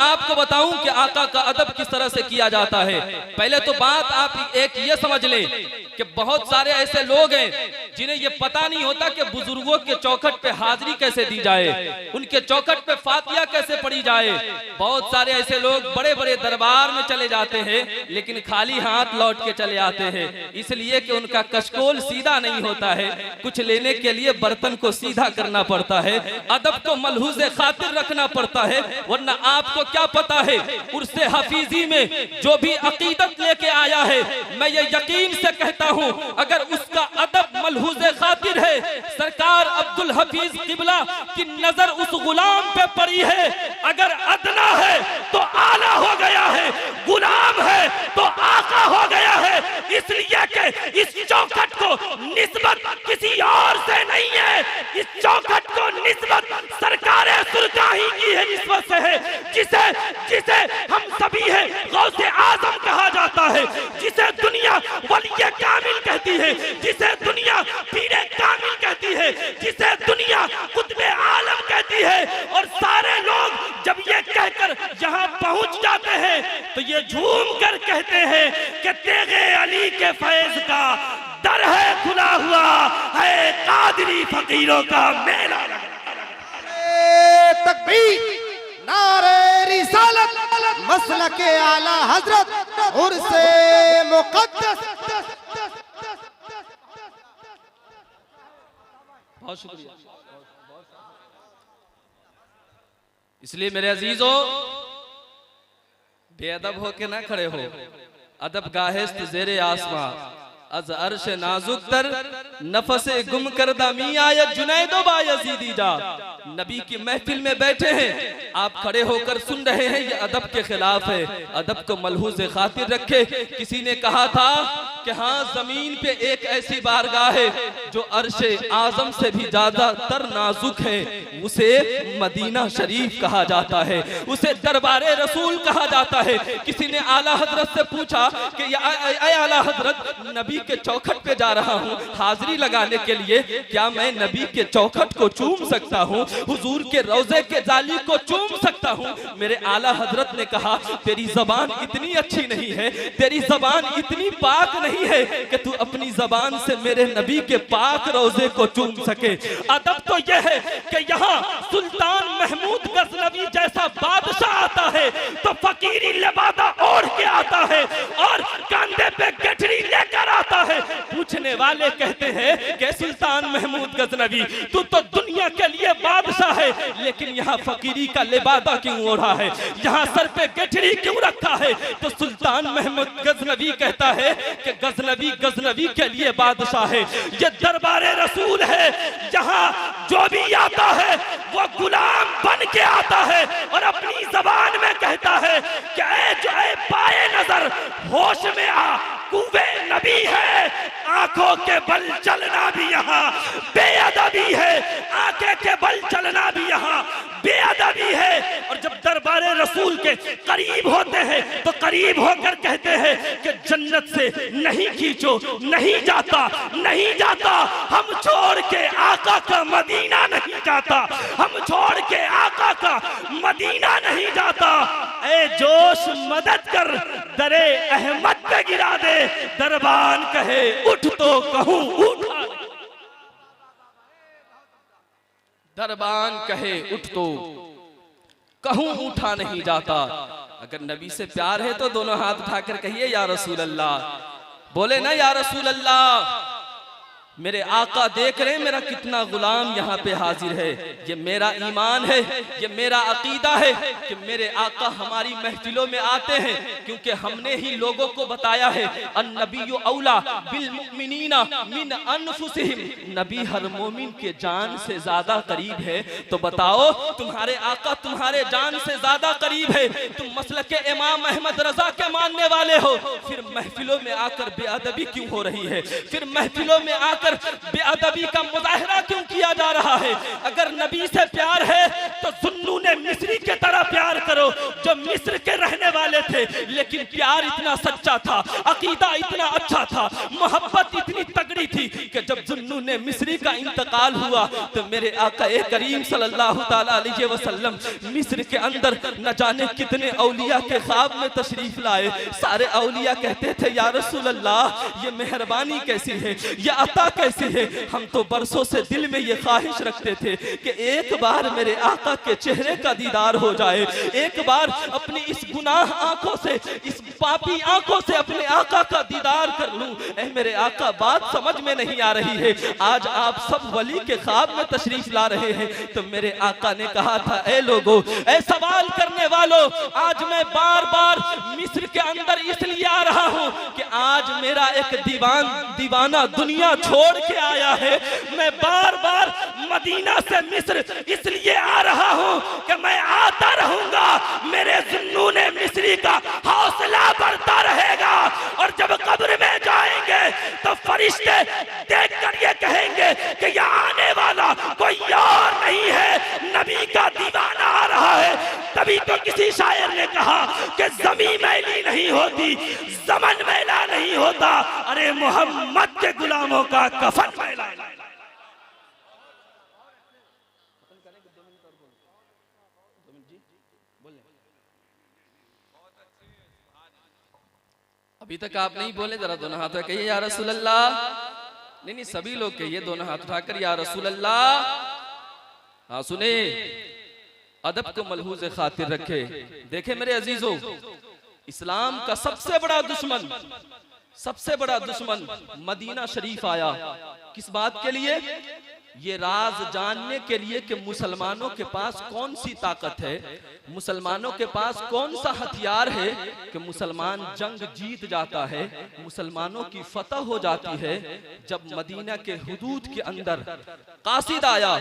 आपको बताऊं कि आका का अदब किस तरह से किया जाता है। पहले तो बात आप एक ये समझ लें कि बहुत सारे ऐसे लोग हैं जिन्हें ये पता नहीं होता कि बुजुर्गों के चौखट पे हाजिरी कैसे दी जाए, उनके चौखट पे फातिया कैसे पढ़ी जाए। बहुत सारे ऐसे लोग बड़े बड़े दरबार में चले जाते हैं लेकिन खाली हाथ लौट के चले आते हैं, इसलिए कि उनका कशकोल सीधा नहीं होता है। कुछ लेने के लिए बर्तन को सीधा करना पड़ता है, अदब को मलहूज़े खातिर रखना पड़ता है, वरना आपको क्या पता है उर्से हफीजी में जो भी अकीदत लेके आया है, मैं ये यकीन से कहता हूँ अगर उसका अदब मलहूज़े खातिर है, सरकार अब्दुल हफीज किबला की नजर उस गुलाम पे पड़ी है। अगर अदना है तो आला हो गया है, गुलाम है तो आका हो गया है। इसलिए कि इस चौखट को निस्बत किसी और से नहीं है, इस चौखट को निस्बत सरकारे सुरकाही की है, निस्बत से है, जिसे हम सभी हैं गौसे आजम कहा जाता है, जिसे दुनिया वलिये कामिल कहती है, जिसे दुनिया पीरे कामिल कहती है, जिसे दुनिया कुतबे आलम कहती है। और सारे लोग जब ये कहकर यहाँ पहुंच जाते हैं तो ये झूम कर कहते हैं कि तेगे अली के फैज का दर है खुला हुआ है, कादरी फकीरों का मेला तकबीर, नारे रिसालत, मसलके आला हजरत, उर्से मुक़द्दस। बहुत शुक्रिया। इसलिए मेरे अजीजों, बेअदब होके ना खड़े हो। अदब गाहिस्त ज़ेरे आसमां अज अर्श नाजुक तर नफसे गुम करदा मी आयत जुनैदो बायज़ीदी जा। नबी की महफिल में बैठे हैं, आप खड़े होकर सुन रहे हैं, ये अदब के खिलाफ है। अदब को मलहूज़े खातिर रखे। किसी ने कहा था कि हाँ, जमीन पे एक ऐसी बारगाह है जो अर्श आजम से भी ज्यादा तर नाजुक है, उसे मदीना शरीफ कहा जाता है, उसे दरबारे रसूल कहा जाता है। किसी ने आला हजरत से पूछा कि आला हजरत, नबी के चौखट पे जा रहा हूँ हाजिरी लगाने के लिए, क्या मैं नबी के चौखट को चूम सकता हूँ, हुजूर के रोजे के जाली को चूम सकता हूँ? मेरे आला हजरत ने कहा, तेरी जबान इतनी अच्छी नहीं है, तेरी जबान इतनी पाक नहीं है कि तू अपनी जबान से मेरे नबी के पाक रोजे को चूम सके। अदब तो यह है कि यहाँ सुल्तान महमूद गजनवी जैसा बादशाह आता है तो फकीरी लिबादा ओढ़ के आता है और कंधे पे गठरी लेकर आता है। पूछने वाले कहते हैं कि सुल्तान महमूद गजनवी, तू तो दुनिया के लिए बादशाह है, लेकिन यहाँ फकीरी का लिबादा क्यों ओढ़ा है, यहाँ सर पे गठरी क्यों रखा है? तो सुल्तान महमूद गजनवी कहता है कि गजनवी के लिए बादशाह है, ये दरबारे रसूल है, यहाँ जो भी आता है वो गुलाम बन के आता है और अपनी जबान में कहता है कि ऐ जो ऐ पाए नजर होश में आ, कुव्वे नबी है, आंखों के बल चलना भी यहाँ बेअदबी है, आंखें के बल चलना भी यहाँ बेअदबी है। और जब दरबारे रसूल के करीब होते हैं तो करीब होकर कहते हैं कि जन्नत से नहीं खींचो, नहीं जाता, नहीं जाता, हम छोड़ के आका का मदीना नहीं जाता, हम छोड़ के आका का मदीना नहीं जाता। ए जोश मदद कर, दरे अहमद पे गिरा दे, दरबान कहे उठ तो कहूँ उठा, दरबान कहे उठ तो कहूँ उठा नहीं जाता। अगर नबी से प्यार है तो दोनों हाथ उठाकर कहिए या रसूल अल्लाह, बोले ना या रसूल अल्लाह। मेरे आका देख रहे हैं मेरा कितना गुलाम यहाँ पे हाजिर है। ये मेरा ईमान है, ये मेरा अकीदा है कि मेरे आका हमारी महफिलों में आते हैं क्योंकि हमने ही लोगों को बताया है अन्नबिय्यु औला बिल मुमिनीना मिन अनफुसिहिम, नबी हर मोमिन के जान से ज्यादा करीब है। तो बताओ, तुम्हारे आका तुम्हारे जान से ज्यादा करीब है, तुम मसलके इमाम अहमद रजा के मानने वाले हो, फिर महफिलों में आकर बेअदबी क्यों हो रही है? फिर महफिलों में आकर बेअदबी का मुजाहरा क्यों किया जा रहा है? अगर नबी से प्यार है तो सुन्नून मिस्री के तरह प्यार करो जो मिस्र के रहने वाले थे, लेकिन प्यार इतना सच्चा था, अकीदा इतना अच्छा था, मोहब्बत इतनी तगड़ी थी कि जब जुन्नून मिस्री का इंतकाल हुआ तो मेरे आका करीम सल्लल्लाहु ताला अलैहि वसल्लम मिस्र के अंदर न जाने कितने औलिया के ख्वाब में तशरीफ लाए। सारे औलिया कहते थे या रसूल अल्लाह ये मेहरबानी कैसी है, ये अता कैसी है। हम तो बरसों से दिल में ये ख्वाहिश रखते थे कि एक बार मेरे आका के चेहरे का दीदार हो जाए, एक बार अपनी इस गुनाह आंखों से, इस पापी आंखों से अपने आका का दीदार कर लूं। ऐ मेरे आका बात समझ में नहीं आ रही है, आज आप सब वली के ख्वाब में तशरीफ ला रहे हैं। तो मेरे आका ने कहा था ऐ लोगों, ऐ सवाल करने वालों, आज मैं बार बार मिस्र के अंदर इसलिए आ रहा हूं कि आज मेरा एक दीवाना दुनिया छोड़ के आया है। मैं बार बार मदीना से मिस्र इसलिए आ रहा हूं कि मैं आता रहूंगा, मेरे जुन्नून मिस्री का हौसला बढ़ता रहेगा। और जब कब्र में जाएंगे तो फरिश्ते देखकर ये कहेंगे कि यहाँ आने वाला कोई और नहीं है, नबी का दीवाना आ रहा है। तभी तो किसी शायर ने कहा कि ज़मीं मैली नहीं होती, ज़मन मैला नहीं होता, अरे मोहम्मद के गुलामों का कफन मैला। अभी तक आप नहीं बोले, जरा दोनों हाथ में कहिए या रसूल अल्लाह। नहीं सभी लोग कहिए दोनों हाथ उठाकर या रसूल अल्लाह। हाँ सुने, अदब को मलहूज खातिर रखे। देखे मेरे अजीजों, इस्लाम का सबसे बड़ा दुश्मन मदीना शरीफ आया। किस बात के लिए? ये राज जानने के लिए कि मुसलमानों के पास कौन सी ताकत है, मुसलमानों के पास कौन सा हथियार है कि मुसलमान जंग जीत जाता है, मुसलमानों की फतह हो जाती है। जब मदीना के हुदूद के अंदर कासिद आया,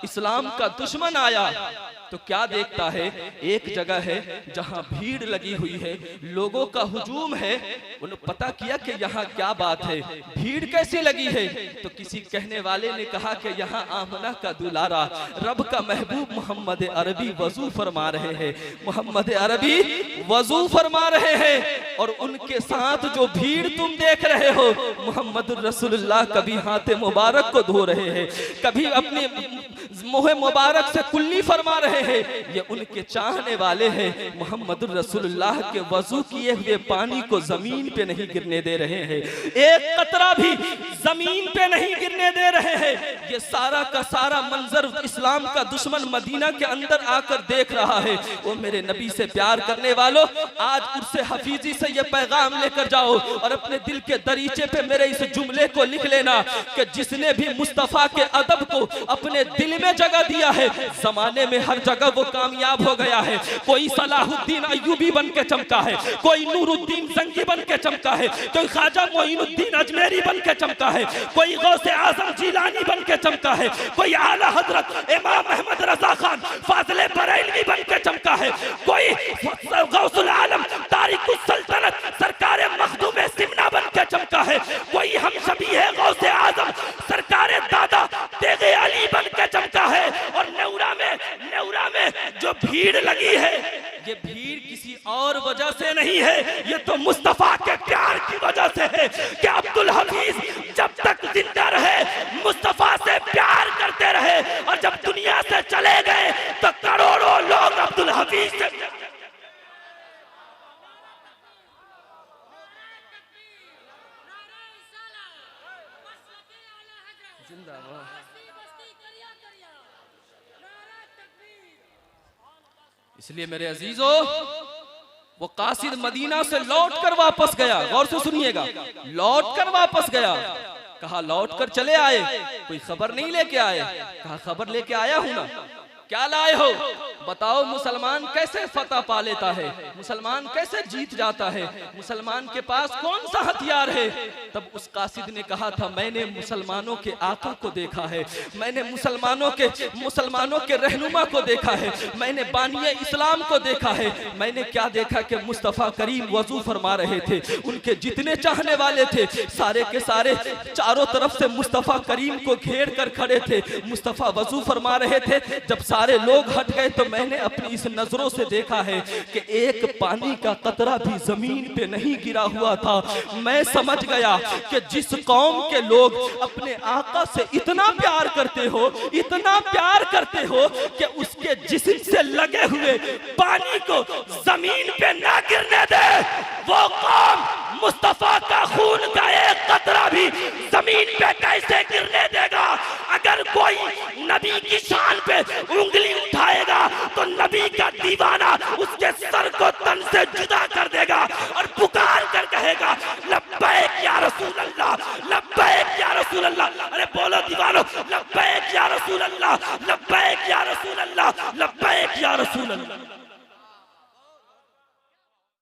इस्लाम का दुश्मन आया, तो क्या देखता है? एक जगह है जहां भीड़ लगी हुई है, लोगों का हुजूम है। उन्होंने पता किया कि यहाँ क्या बात है, भीड़ कैसे लगी है। तो किसी कहने वाले ने कहा कि यहाँ आमना का दुलारा, रब का महबूब मोहम्मद अरबी वजू फरमा रहे हैं, मोहम्मद अरबी वजू फरमा रहे हैं। और उनके साथ जो भीड़ तुम देख रहे हो, मोहम्मद रसूलुल्लाह कभी हाथ मुबारक को धो रहे हैं, कभी अपने मुँह मुबारक से कुल्ली फरमा रहे हैं। ये उनके चाहने वाले हैं। मोहम्मद रसूलुल्लाह के वजू किए हुए पानी को जमीन पे नहीं गिरने दे रहे हैं, एक कतरा भी जमीन पे नहीं गिरने दे रहे हैं। ये सारा का सारा मंजर इस्लाम का दुश्मन मदीना के अंदर आकर देख रहा है। वो मेरे नबी से प्यार करने वालों, आज उससे हफीजी से ये पैगाम लेकर जाओ और अपने दिल के दरीचे पे मेरे इस जुमले को लिख लेना कि जिसने भी मुस्तफा के अदब को अपने दिल में जगह दिया है, जमाने में हर जगह वो कामयाब हो गया है। कोई सलाहुद्दीन अय्यूबी बन के चमका है, कोई नूरुद्दीन जंगी बन के चमका है, कोई ख्वाजा मोइनुद्दीन अजमेरी बन के चमका है, कोई गौसे आजम जिलानी बन के चमका है, कोई आला हजरत इमाम अहमद रजा खान फाजिले बरेलवी बन के चमका है, कोई गौसुल आलम तारिकुस सल्तनत सरकारे मखदूमे सिमना बन के चमका है, कोई हम शबी है गौसे आजम सरकारे दादा तेगे अली बन के चमका है। और नेउरा में जो भीड़ लगी है, ये भीड़ किसी और वजह से नहीं है, ये तो मुस्तफा के प्यार की वजह से है कि अब्दुल हफीज जब तक जिंदा रहे मुस्तफा से प्यार करते रहे, और जब दुनिया से चले गए तो करोड़ों लोग अब्दुल हफीज से इसलिए मेरे अजीजों, वो कासिद मदीना से लौट कर वापस गया। गौर से सुनिएगा, लौट कर वापस गया। कहा लौट कर चले आए, कोई खबर नहीं लेके आए। कहा खबर लेके आया हूं ना। क्या लाए हो? बताओ मुसलमान कैसे फतह पा लेता है, मुसलमान कैसे जीत जाता है, मुसलमान के पास कौन सा हथियार है। तब उस कासिद ने कहा था, मैंने मुसलमानों के आका को देखा है, मैंने मुसलमानों के रहनुमा को देखा है, मैंने बानिए इस्लाम को देखा है। मैंने क्या देखा कि मुस्तफ़ा करीम वजू फरमा रहे थे, उनके जितने चाहने वाले थे सारे के सारे चारों तरफ से मुस्तफ़ा करीम को घेर कर खड़े थे। मुस्तफ़ा वजू फरमा रहे थे, जब सारे लोग हट गए तो मैंने अपनी इस नजरों से देखा है कि एक पानी का कतरा भी जमीन पे नहीं गिरा हुआ था। मैं समझ गया कि जिस कौम के लोग अपने आका से इतना प्यार करते हो, इतना प्यार करते हो कि उसके जिस्म से लगे हुए पानी को जमीन पे ना गिरने दे, वो कौम मुस्तफा का खून का एक कतरा भी जमीन पे कैसे गिरने देगा। अगर कोई नबी की शान पे उंगली उठाएगा तो नबी का दीवाना उसके सर को तन से जुदा कर देगा और पुकार कर कहेगा लब्बैक या रसूल अल्लाह, लब्बैक या रसूल अल्लाह। अरे बोलो दीवानो, लब्बैक या रसूल अल्लाह, लब्बैक या रसूल अल्लाह, लब्बैक या रसूल अल्लाह।